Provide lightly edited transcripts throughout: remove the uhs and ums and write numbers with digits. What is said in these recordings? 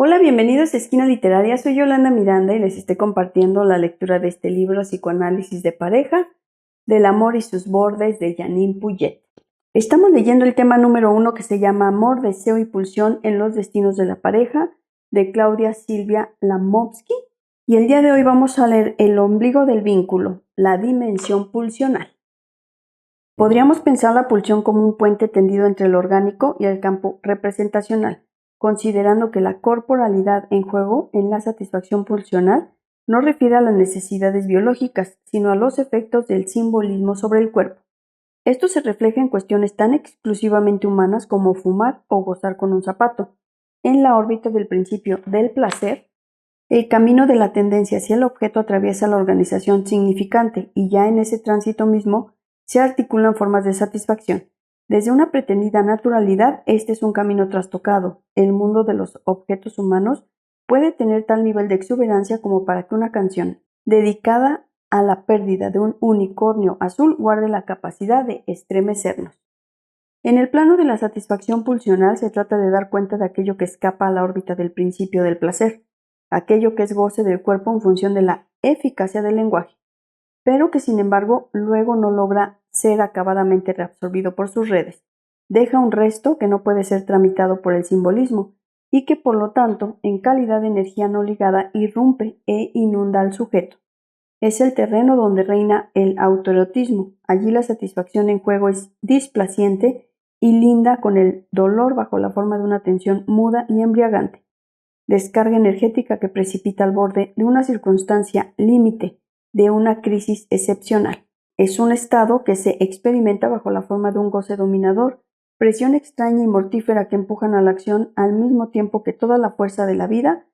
Hola, bienvenidos a Esquina Literaria. Soy Yolanda Miranda y les estoy compartiendo la lectura de este libro Psicoanálisis de pareja, del amor y sus bordes, de Janine Puyet. Estamos leyendo el tema número 1 que se llama Amor, deseo y pulsión en los destinos de la pareja, de Claudia Silvia Lamovsky. Y el día de hoy vamos a leer El ombligo del vínculo, la dimensión pulsional. Podríamos pensar la pulsión como un puente tendido entre el orgánico y el campo representacional, considerando que la corporalidad en juego en la satisfacción pulsional no refiere a las necesidades biológicas, sino a los efectos del simbolismo sobre el cuerpo. Esto se refleja en cuestiones tan exclusivamente humanas como fumar o gozar con un zapato. En la órbita del principio del placer, el camino de la tendencia hacia el objeto atraviesa la organización significante y ya en ese tránsito mismo se articulan formas de satisfacción. Desde una pretendida naturalidad, este es un camino trastocado. El mundo de los objetos humanos puede tener tal nivel de exuberancia como para que una canción dedicada a la pérdida de un unicornio azul guarde la capacidad de estremecernos. En el plano de la satisfacción pulsional se trata de dar cuenta de aquello que escapa a la órbita del principio del placer, aquello que es goce del cuerpo en función de la eficacia del lenguaje, pero que sin embargo luego no logra ser acabadamente reabsorbido por sus redes. Deja un resto que no puede ser tramitado por el simbolismo y que por lo tanto, en calidad de energía no ligada, irrumpe e inunda al sujeto. Es el terreno donde reina el autoerotismo. Allí la satisfacción en juego es displaciente y linda con el dolor bajo la forma de una tensión muda y embriagante. Descarga energética que precipita al borde de una circunstancia límite, de una crisis excepcional. Es un estado que se experimenta bajo la forma de un goce dominador, presión extraña y mortífera que empujan a la acción al mismo tiempo que toda la fuerza de la vida,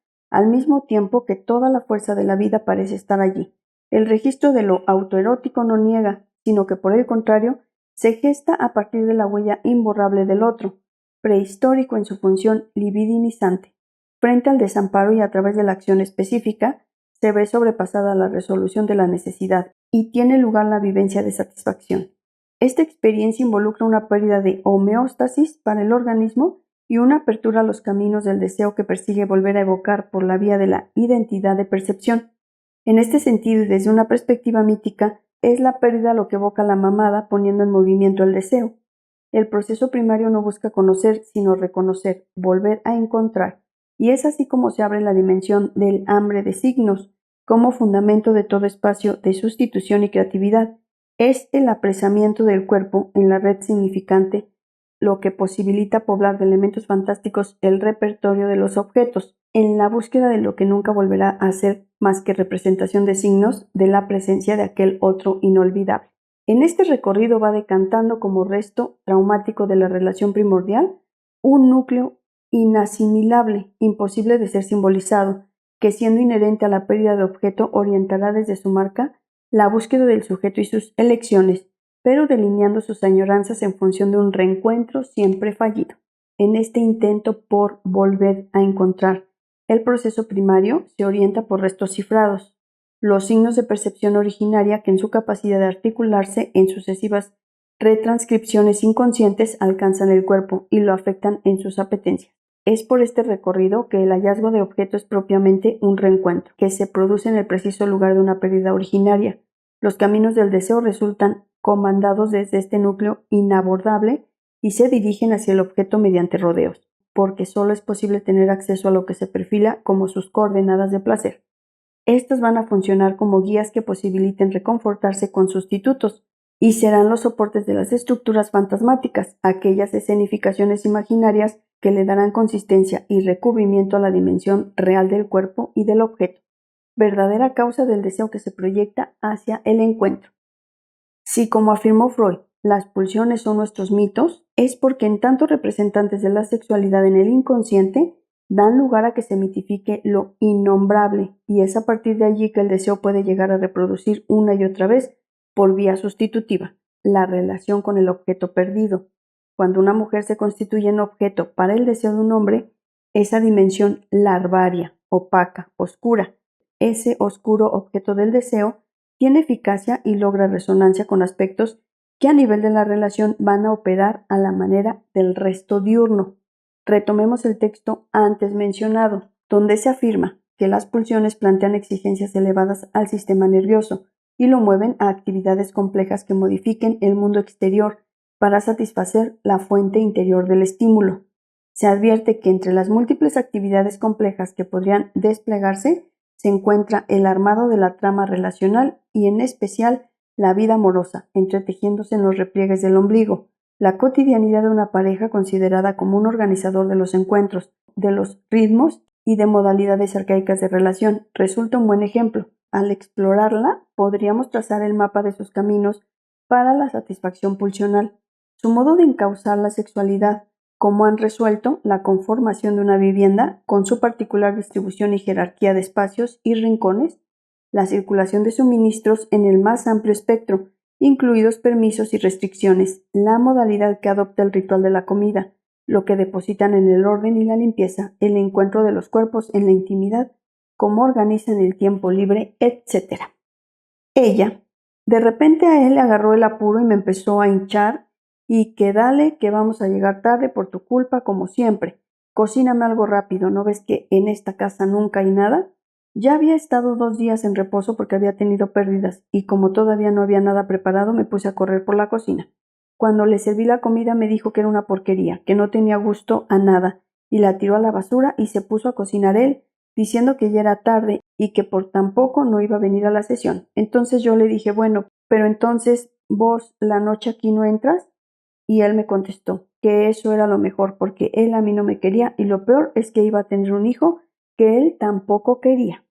parece estar allí. El registro de lo autoerótico no niega, sino que por el contrario, se gesta a partir de la huella imborrable del otro, prehistórico en su función libidinizante. Frente al desamparo y a través de la acción específica, se ve sobrepasada la resolución de la necesidad y tiene lugar la vivencia de satisfacción. Esta experiencia involucra una pérdida de homeostasis para el organismo y una apertura a los caminos del deseo que persigue volver a evocar por la vía de la identidad de percepción. En este sentido y desde una perspectiva mítica, es la pérdida lo que evoca la mamada poniendo en movimiento el deseo. El proceso primario no busca conocer, sino reconocer, volver a encontrar. Y es así como se abre la dimensión del hambre de signos, como fundamento de todo espacio de sustitución y creatividad. Es el apresamiento del cuerpo en la red significante, lo que posibilita poblar de elementos fantásticos el repertorio de los objetos, en la búsqueda de lo que nunca volverá a ser más que representación de signos de la presencia de aquel otro inolvidable. En este recorrido va decantando como resto traumático de la relación primordial un núcleo inasimilable, imposible de ser simbolizado, que siendo inherente a la pérdida de objeto orientará desde su marca la búsqueda del sujeto y sus elecciones, pero delineando sus añoranzas en función de un reencuentro siempre fallido. En este intento por volver a encontrar, el proceso primario se orienta por restos cifrados, los signos de percepción originaria que en su capacidad de articularse en sucesivas retranscripciones inconscientes alcanzan el cuerpo y lo afectan en sus apetencias. Es por este recorrido que el hallazgo de objeto es propiamente un reencuentro, que se produce en el preciso lugar de una pérdida originaria. Los caminos del deseo resultan comandados desde este núcleo inabordable y se dirigen hacia el objeto mediante rodeos, porque solo es posible tener acceso a lo que se perfila como sus coordenadas de placer. Estas van a funcionar como guías que posibiliten reconfortarse con sustitutos, y serán los soportes de las estructuras fantasmáticas, aquellas escenificaciones imaginarias que le darán consistencia y recubrimiento a la dimensión real del cuerpo y del objeto, verdadera causa del deseo que se proyecta hacia el encuentro. Si, como afirmó Freud, las pulsiones son nuestros mitos, es porque en tanto representantes de la sexualidad en el inconsciente dan lugar a que se mitifique lo innombrable, y es a partir de allí que el deseo puede llegar a reproducir una y otra vez, por vía sustitutiva, la relación con el objeto perdido. Cuando una mujer se constituye en objeto para el deseo de un hombre, esa dimensión larvaria, opaca, oscura, ese oscuro objeto del deseo, tiene eficacia y logra resonancia con aspectos que a nivel de la relación van a operar a la manera del resto diurno. Retomemos el texto antes mencionado. donde se afirma que las pulsiones plantean exigencias elevadas al sistema nervioso y lo mueven a actividades complejas que modifiquen el mundo exterior para satisfacer la fuente interior del estímulo. Se advierte que entre las múltiples actividades complejas que podrían desplegarse se encuentra el armado de la trama relacional y en especial la vida amorosa, entretejiéndose en los repliegues del ombligo, la cotidianidad de una pareja considerada como un organizador de los encuentros, de los ritmos y de modalidades arcaicas de relación. Resulta un buen ejemplo. Al explorarla, podríamos trazar el mapa de sus caminos para la satisfacción pulsional, su modo de encauzar la sexualidad, cómo han resuelto la conformación de una vivienda con su particular distribución y jerarquía de espacios y rincones, la circulación de suministros en el más amplio espectro, incluidos permisos y restricciones, la modalidad que adopta el ritual de la comida, lo que depositan en el orden y la limpieza, el encuentro de los cuerpos en la intimidad, cómo organizan el tiempo libre, etc. Ella, de repente a él le agarró el apuro y me empezó a hinchar y que dale, que vamos a llegar tarde por tu culpa como siempre. Cocíname algo rápido, ¿no ves que en esta casa nunca hay nada? Ya había estado 2 días en reposo porque había tenido pérdidas y como todavía no había nada preparado me puse a correr por la cocina. Cuando le serví la comida me dijo que era una porquería, que no tenía gusto a nada y la tiró a la basura y se puso a cocinar él, diciendo que ya era tarde y que por tan poco no iba a venir a la sesión. Entonces yo le dije, bueno, pero entonces vos la noche aquí no entras. Y él me contestó que eso era lo mejor porque él a mí no me quería y lo peor es que iba a tener un hijo que él tampoco quería.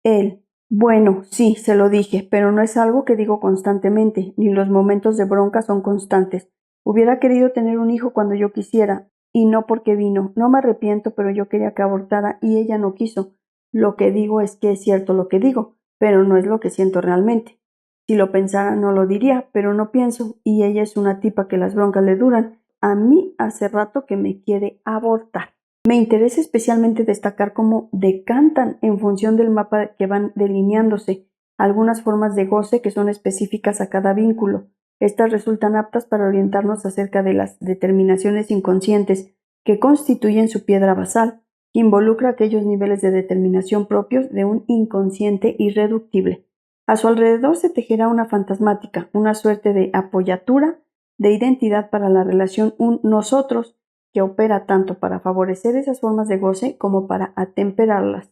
Él, bueno, sí, se lo dije, pero no es algo que digo constantemente, ni los momentos de bronca son constantes. Hubiera querido tener un hijo cuando yo quisiera, y no porque vino. No me arrepiento, pero yo quería que abortara y ella no quiso. Lo que digo es que es cierto lo que digo, pero no es lo que siento realmente. Si lo pensara no lo diría, pero no pienso, y ella es una tipa que las broncas le duran. A mí hace rato que me quiere abortar. Me interesa especialmente destacar cómo decantan en función del mapa que van delineándose algunas formas de goce que son específicas a cada vínculo. Estas resultan aptas para orientarnos acerca de las determinaciones inconscientes que constituyen su piedra basal, que involucra aquellos niveles de determinación propios de un inconsciente irreductible. A su alrededor se tejerá una fantasmática, una suerte de apoyatura de identidad para la relación un nosotros, que opera tanto para favorecer esas formas de goce como para atemperarlas.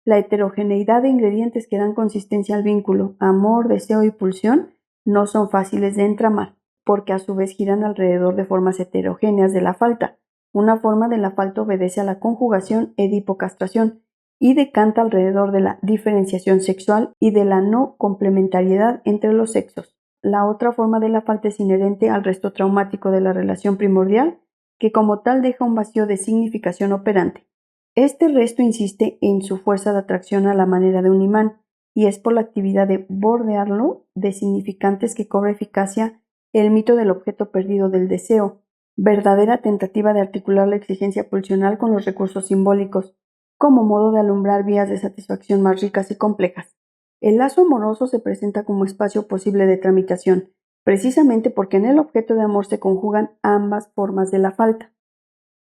La heterogeneidad de ingredientes que dan consistencia al vínculo, amor, deseo y pulsión, no son fáciles de entramar, porque a su vez giran alrededor de formas heterogéneas de la falta. Una forma de la falta obedece a la conjugación Edipo-castración y decanta alrededor de la diferenciación sexual y de la no complementariedad entre los sexos. La otra forma de la falta es inherente al resto traumático de la relación primordial, que como tal deja un vacío de significación operante. Este resto insiste en su fuerza de atracción a la manera de un imán, y es por la actividad de bordearlo de significantes que cobra eficacia el mito del objeto perdido del deseo, verdadera tentativa de articular la exigencia pulsional con los recursos simbólicos, como modo de alumbrar vías de satisfacción más ricas y complejas. El lazo amoroso se presenta como espacio posible de tramitación, precisamente porque en el objeto de amor se conjugan ambas formas de la falta.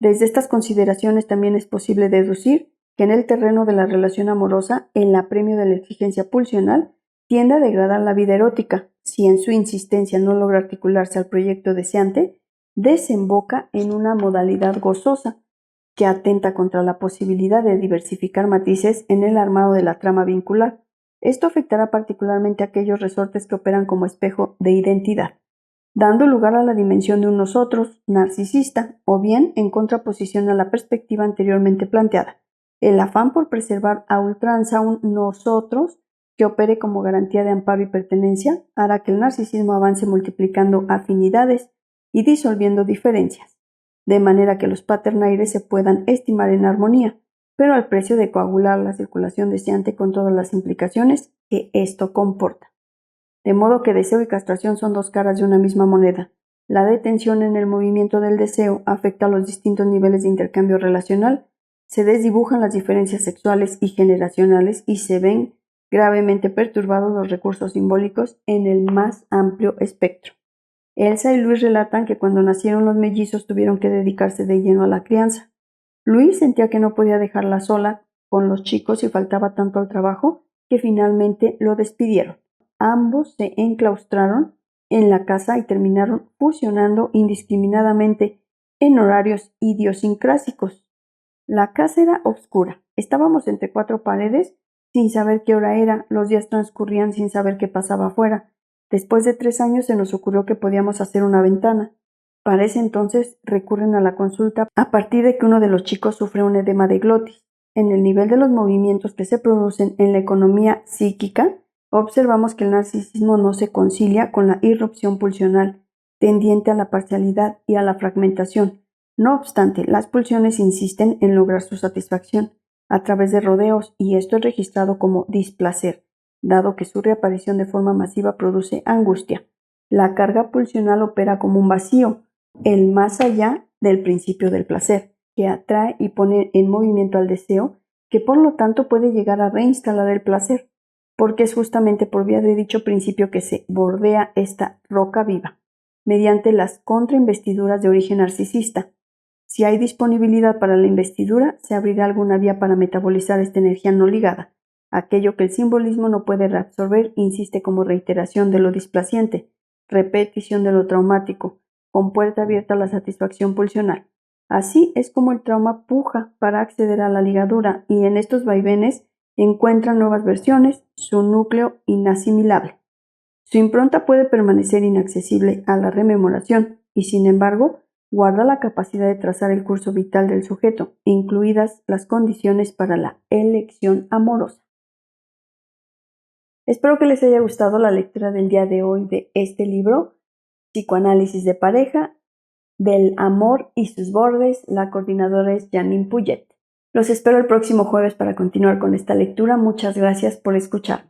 Desde estas consideraciones también es posible deducir que en el terreno de la relación amorosa, el apremio de la exigencia pulsional tiende a degradar la vida erótica, si en su insistencia no logra articularse al proyecto deseante, desemboca en una modalidad gozosa, que atenta contra la posibilidad de diversificar matices en el armado de la trama vincular. Esto afectará particularmente a aquellos resortes que operan como espejo de identidad, dando lugar a la dimensión de un nosotros narcisista o bien en contraposición a la perspectiva anteriormente planteada. El afán por preservar a ultranza un nosotros que opere como garantía de amparo y pertenencia hará que el narcisismo avance multiplicando afinidades y disolviendo diferencias, de manera que los paternaires se puedan estimar en armonía, pero al precio de coagular la circulación deseante con todas las implicaciones que esto comporta. De modo que deseo y castración son dos caras de una misma moneda. La detención en el movimiento del deseo afecta a los distintos niveles de intercambio relacional, se desdibujan las diferencias sexuales y generacionales y se ven gravemente perturbados los recursos simbólicos en el más amplio espectro. Elsa y Luis relatan que cuando nacieron los mellizos tuvieron que dedicarse de lleno a la crianza. Luis sentía que no podía dejarla sola con los chicos y faltaba tanto al trabajo que finalmente lo despidieron. Ambos se enclaustraron en la casa y terminaron fusionando indiscriminadamente en horarios idiosincrásicos. La casa era oscura. Estábamos entre cuatro paredes sin saber qué hora era. Los días transcurrían sin saber qué pasaba afuera. Después de 3 años se nos ocurrió que podíamos hacer una ventana. Para ese entonces recurren a la consulta a partir de que uno de los chicos sufre un edema de glotis. En el nivel de los movimientos que se producen en la economía psíquica, observamos que el narcisismo no se concilia con la irrupción pulsional, tendiente a la parcialidad y a la fragmentación. No obstante, las pulsiones insisten en lograr su satisfacción a través de rodeos y esto es registrado como displacer, dado que su reaparición de forma masiva produce angustia. La carga pulsional opera como un vacío, el más allá del principio del placer, que atrae y pone en movimiento al deseo, que por lo tanto puede llegar a reinstalar el placer, porque es justamente por vía de dicho principio que se bordea esta roca viva, mediante las contrainvestiduras de origen narcisista. Si hay disponibilidad para la investidura, se abrirá alguna vía para metabolizar esta energía no ligada. Aquello que el simbolismo no puede reabsorber insiste como reiteración de lo displaciente, repetición de lo traumático, con puerta abierta a la satisfacción pulsional. Así es como el trauma puja para acceder a la ligadura y en estos vaivenes encuentran nuevas versiones, su núcleo inasimilable. Su impronta puede permanecer inaccesible a la rememoración y, sin embargo, guarda la capacidad de trazar el curso vital del sujeto, incluidas las condiciones para la elección amorosa. Espero que les haya gustado la lectura del día de hoy de este libro, Psicoanálisis de pareja, del amor y sus bordes. La coordinadora es Janine Puyet. Los espero el próximo jueves para continuar con esta lectura. Muchas gracias por escuchar.